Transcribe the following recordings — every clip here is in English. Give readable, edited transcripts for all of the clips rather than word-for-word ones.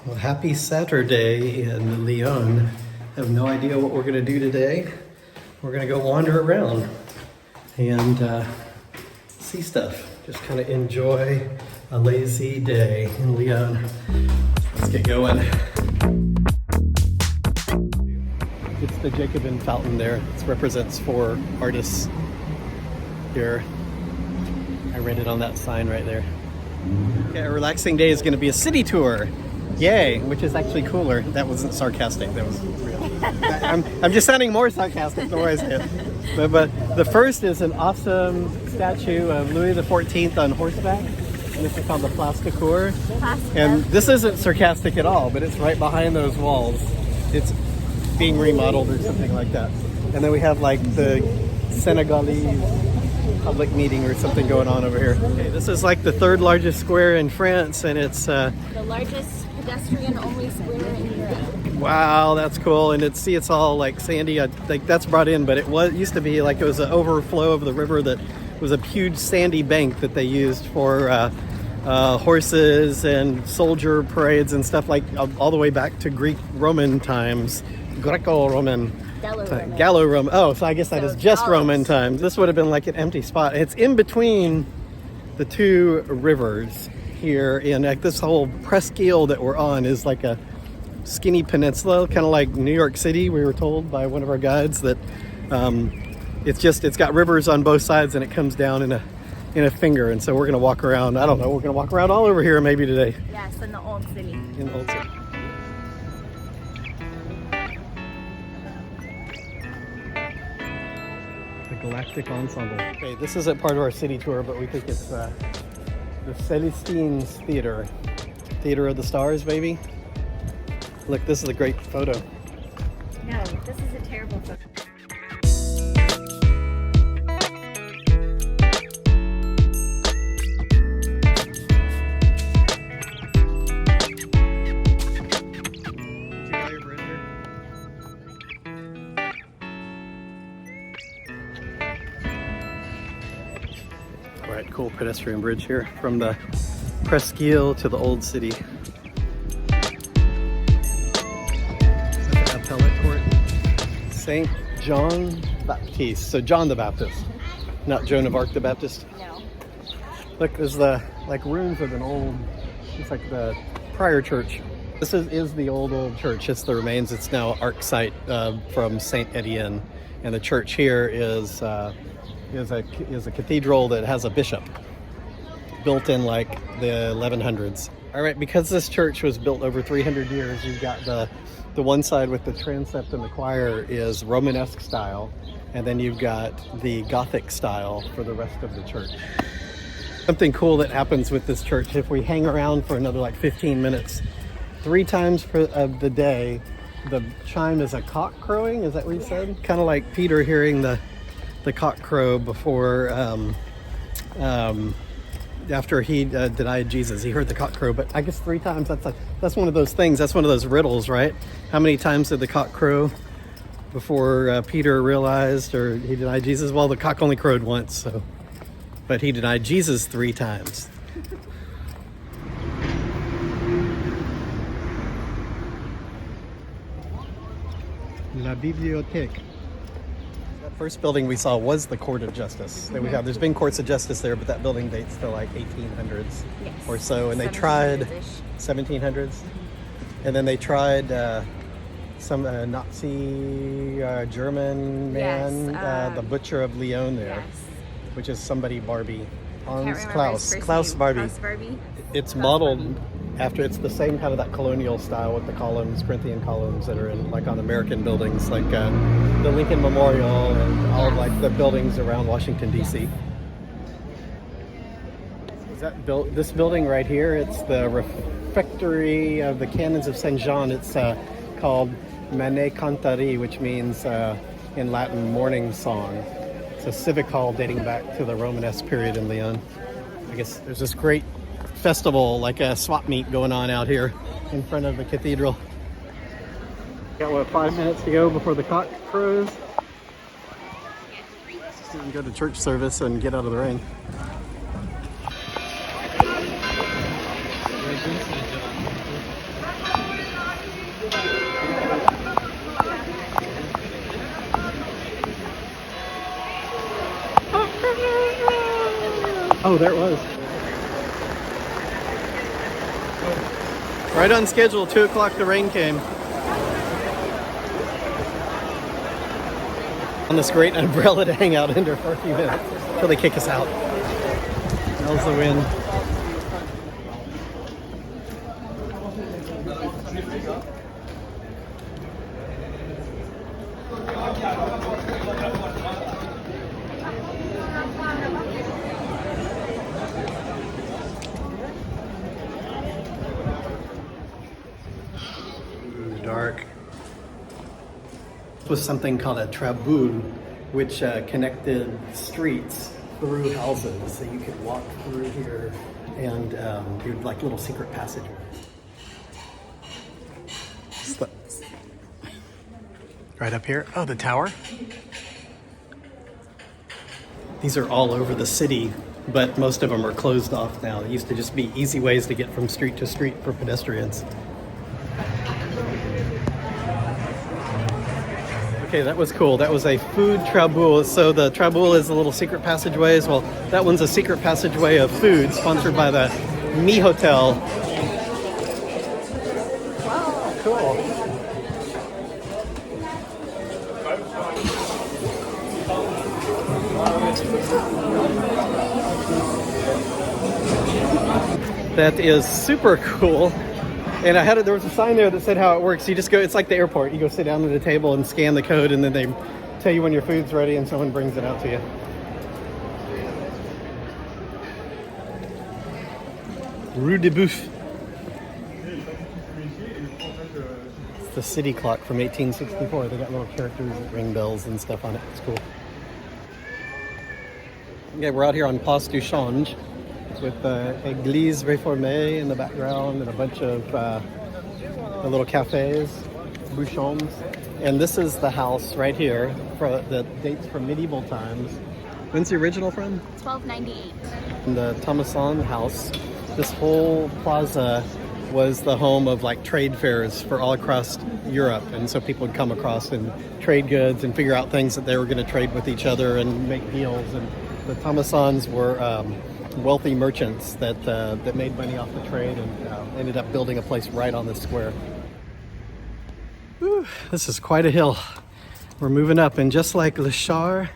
Well, happy Saturday in Lyon. I have no idea what we're going to do today. We're going to go wander around and see stuff. Just kind of enjoy a lazy day in Lyon. Let's get going. It's the Jacobin fountain there. It represents 4 artists here. I read it on that sign right there. Okay, a relaxing day is going to be a city tour. Yay, which is actually cooler. That wasn't sarcastic, that was real. I'm just sounding more sarcastic the more I say it. But the first is an awesome statue of Louis XIV on horseback. And this is called the Place de Cour. And this isn't sarcastic at all, but it's right behind those walls. It's being remodeled or something like that. And then we have like the Senegalese public meeting or something going on over here. Okay, this is like the 3rd largest square in France, and it's the largest pedestrian-only square in Europe. Wow, that's cool. And it's all like sandy. I think that's brought in, but it used to be like it was an overflow of the river that was a huge sandy bank that they used for horses and soldier parades and stuff, like all the way back to Greek-Roman times, Greco-Roman. Gallo-Roman. Oh, so I guess that is just Roman times. This would have been like an empty spot. It's in between the 2 rivers here, and like this whole Presqu'île that we're on is like a skinny peninsula, kind of like New York City. We were told by one of our guides that it's got rivers on both sides, and it comes down in a finger. And so we're gonna walk around. I don't know. We're gonna walk around all over here maybe today. Yes, in the old city. In the old city. Galactic Ensemble. Okay, this isn't part of our city tour, but we think it's the Celestines Theater. Theater of the Stars, maybe? Look, this is a great photo. No, this is a terrible photo. Alright, cool pedestrian bridge here from the Presqu'île to the old city. Appellate Court. St. John Baptiste. So John the Baptist, not Joan of Arc the Baptist. No. Look, there's the like ruins of an old, it's like the prior church. This is the old church. It's the remains. It's now Arc site from Saint Etienne, and the church here is a cathedral that has a bishop built in like the 1100s. All right, because this church was built over 300 years, you've got the one side with the transept and the choir is Romanesque style, and then you've got the Gothic style for the rest of the church. Something cool that happens with this church, if we hang around for another like 15 minutes, 3 times of the day, the chime is a cock crowing. Is that what you said? Kind of like Peter hearing the cock crow before, after he denied Jesus. He heard the cock crow, but I guess 3 times, that's one of those things, that's one of those riddles, right? How many times did the cock crow before Peter realized or he denied Jesus? Well, the cock only crowed once, so, but he denied Jesus 3 times. La Bibliothèque. First building we saw was the Court of Justice that we have. There's been courts of justice there, but that building dates to like 1800s or so. And they tried 1700s, and then they tried some Nazi German man, the butcher of Lyon there, which is somebody Barbie. Klaus Barbie. It's modeled after, it's the same kind of that colonial style with the columns, Corinthian columns that are in like on American buildings, like the Lincoln Memorial and all of like the buildings around Washington D.C. Is that this building right here? It's the refectory of the Canons of Saint Jean. It's called Manet Cantari, which means in Latin morning song. It's a civic hall dating back to the Romanesque period in Lyon. I guess there's this great festival, like a swap meet going on out here in front of the cathedral. Got 5 minutes to go before the cock crows. So we can go to church service and get out of the rain. Oh, there it was. Right on schedule, 2 o'clock the rain came. On this great umbrella to hang out under for a few minutes until they kick us out. Smells the wind. Dark. Was something called a Traboule, which connected streets through houses, so you could walk through here and do like little secret passageways. Right up here. Oh, the tower. These are all over the city, but most of them are closed off now. It used to just be easy ways to get from street to street for pedestrians. Okay, that was cool. That was a food Traboule. So the Traboule is a little secret passageways. Well, that one's a secret passageway of food sponsored by the Mi Hotel. Wow, cool. That is super cool. And there was a sign there that said how it works. You just go, it's like the airport. You go sit down at a table and scan the code, and then they tell you when your food's ready and someone brings it out to you. Rue de Boeuf. It's the city clock from 1864. They got little characters that ring bells and stuff on it. It's cool. Okay, we're out here on Place du Change with the Église Réformée in the background and a bunch of little cafes, bouchons. And this is the house right here that dates from medieval times. When's the original from? 1298. And the Thomason house. This whole plaza was the home of like trade fairs for all across Europe. And so people would come across and trade goods and figure out things that they were going to trade with each other and make deals. And the Thomasons were wealthy merchants that made money off the trade and ended up building a place right on this square. Whew, this is quite a hill. We're moving up, and just like Le Char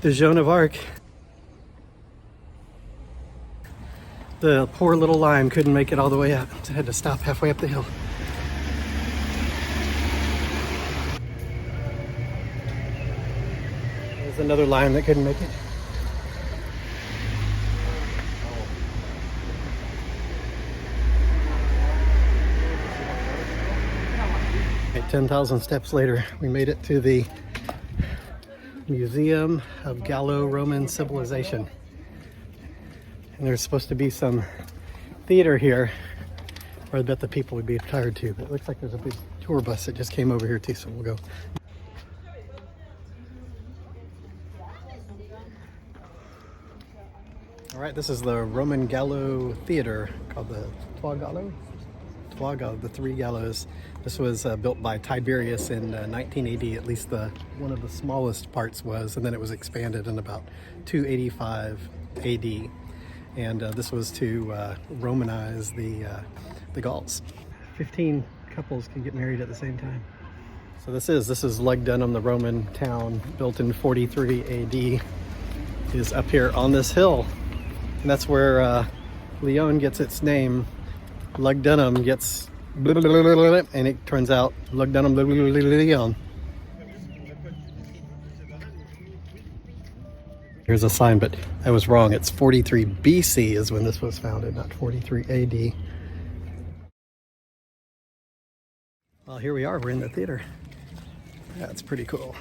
de Joan of Arc, the poor little lime couldn't make it all the way up. So had to stop halfway up the hill. There's another lime that couldn't make it. Okay, 10,000 steps later, we made it to the Museum of Gallo-Roman Civilization. And there's supposed to be some theater here, where I bet the people would be tired too. But it looks like there's a big tour bus that just came over here too, so we'll go. All right, this is the Roman Gallo Theater called the Trois Gallo, the Three Gallows. This was built by Tiberius in 1980, at least one of the smallest parts was, and then it was expanded in about 285 AD. And this was to Romanize the Gauls. 15 couples can get married at the same time. So this is Lugdunum, the Roman town, built in 43 AD, is up here on this hill. And that's where Lyon gets its name. Lugdunum gets and it turns out Lugdunum Lyon. Here's a sign, but I was wrong. It's 43 BC is when this was founded, not 43 AD. Well, here we are. We're in the theater. That's pretty cool.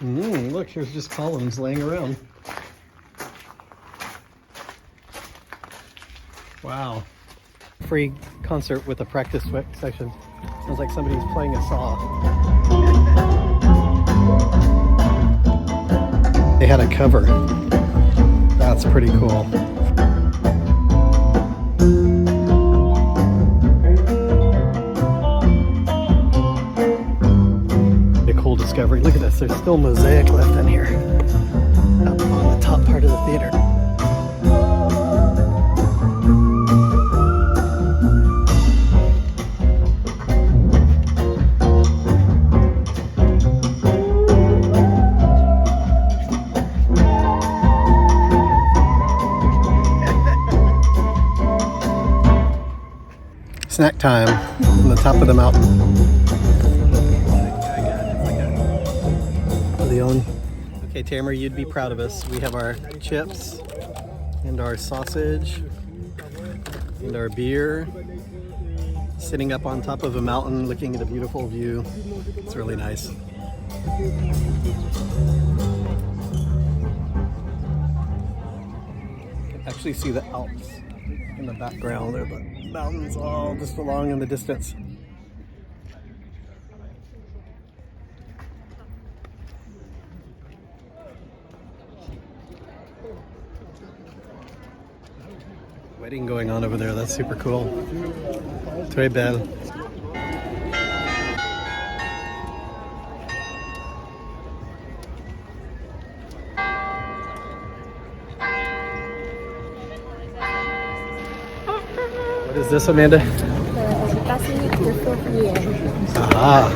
Look, here's just columns laying around. Wow. Free concert with a practice section. Sounds like somebody's playing a saw. They had a cover. That's pretty cool. A cool discovery. Look at this. There's still mosaic left in here. snack time on the top of the mountain. Lyon. Okay, Tamara, you'd be proud of us. We have our chips and our sausage and our beer, sitting up on top of a mountain looking at a beautiful view. It's really nice. You can actually see the Alps in the background. There are the mountains all just along in the distance. Wedding going on over there. That's super cool. Très belle. What is this, Amanda? Basilique de Fourvière. Ah.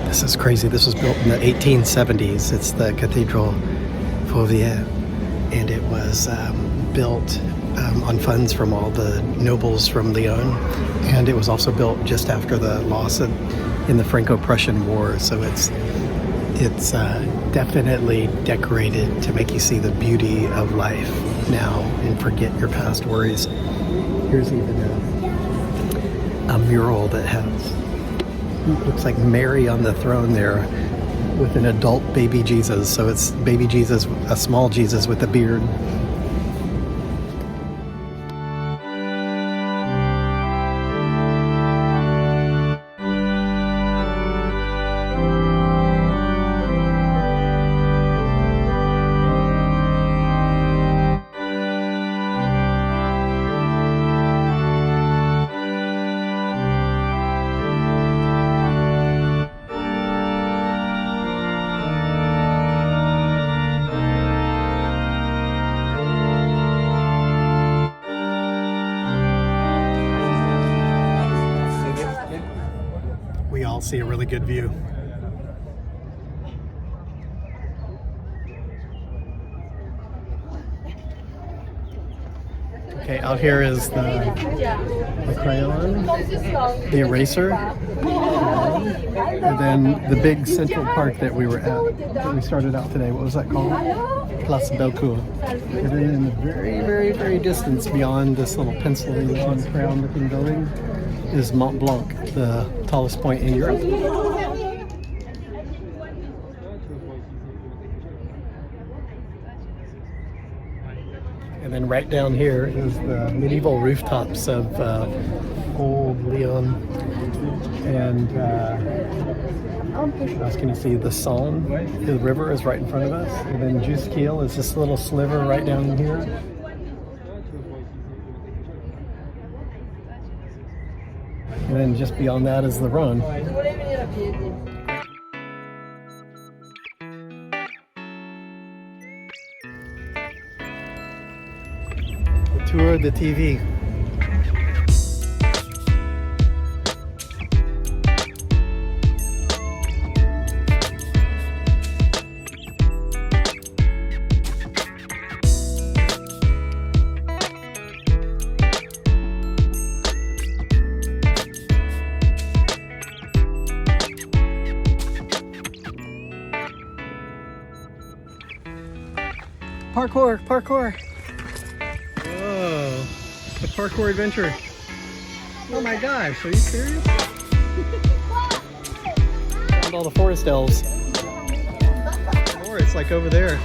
This is crazy. This was built in the 1870s. It's the Cathedral Fourvière, and it was built on funds from all the nobles from Lyon, and it was also built just after the loss in the Franco-Prussian War. So it's definitely decorated to make you see the beauty of life now and forget your past worries. Here's even a mural that has, looks like Mary on the throne there with an adult baby Jesus. So it's baby Jesus, a small Jesus with a beard. We all see a really good view. Okay, out here is the crayon, the eraser, and then the big central park that we were at, that we started out today. What was that called? Place Bellecour. And then in the very, very, very distance beyond this little pencil-looking, crayon-looking building is Mont Blanc, the tallest point in Europe. And then right down here is the medieval rooftops of old Lyon. And what else can you see? The Saône, the river, is right in front of us. And then Presqu'île is this little sliver right down here. And then just beyond that is the Rhone. The tour of the TV. Parkour, parkour. Whoa, a parkour adventure. Oh my gosh, are you serious? Found all the forest elves. Or it's like over there.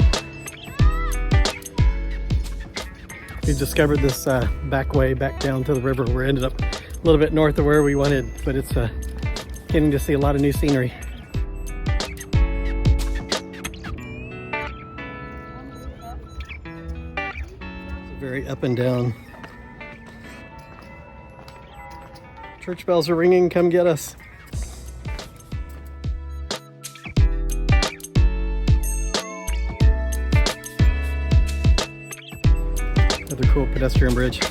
We discovered this back way back down to the river. We ended up a little bit north of where we wanted, but it's getting to see a lot of new scenery. Very up and down. Church bells are ringing, come get us. pedestrian bridge.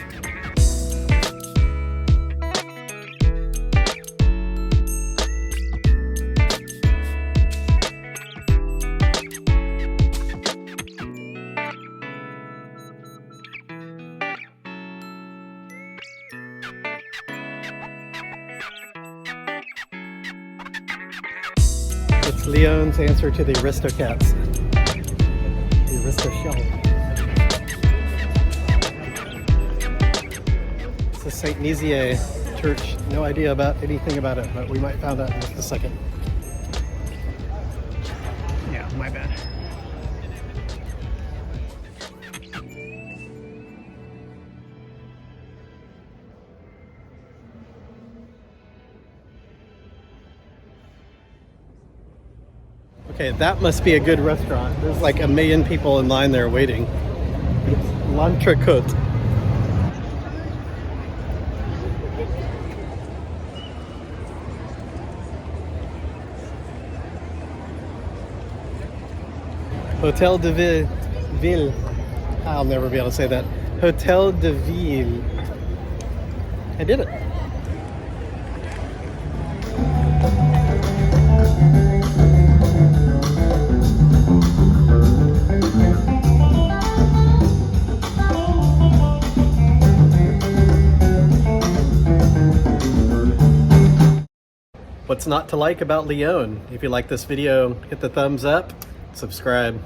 It's Lyon's answer to the Aristocats. The Aristo Shell. It's a Saint Nizier church. No idea about anything about it, but we might find out in just a second. Yeah, my bad. Okay, that must be a good restaurant. There's like a million people in line there waiting. It's L'Entrecôte. Hotel de Ville. I'll never be able to say that. Hotel de Ville. I did it. What's not to like about Lyon? If you like this video, hit the thumbs up, subscribe.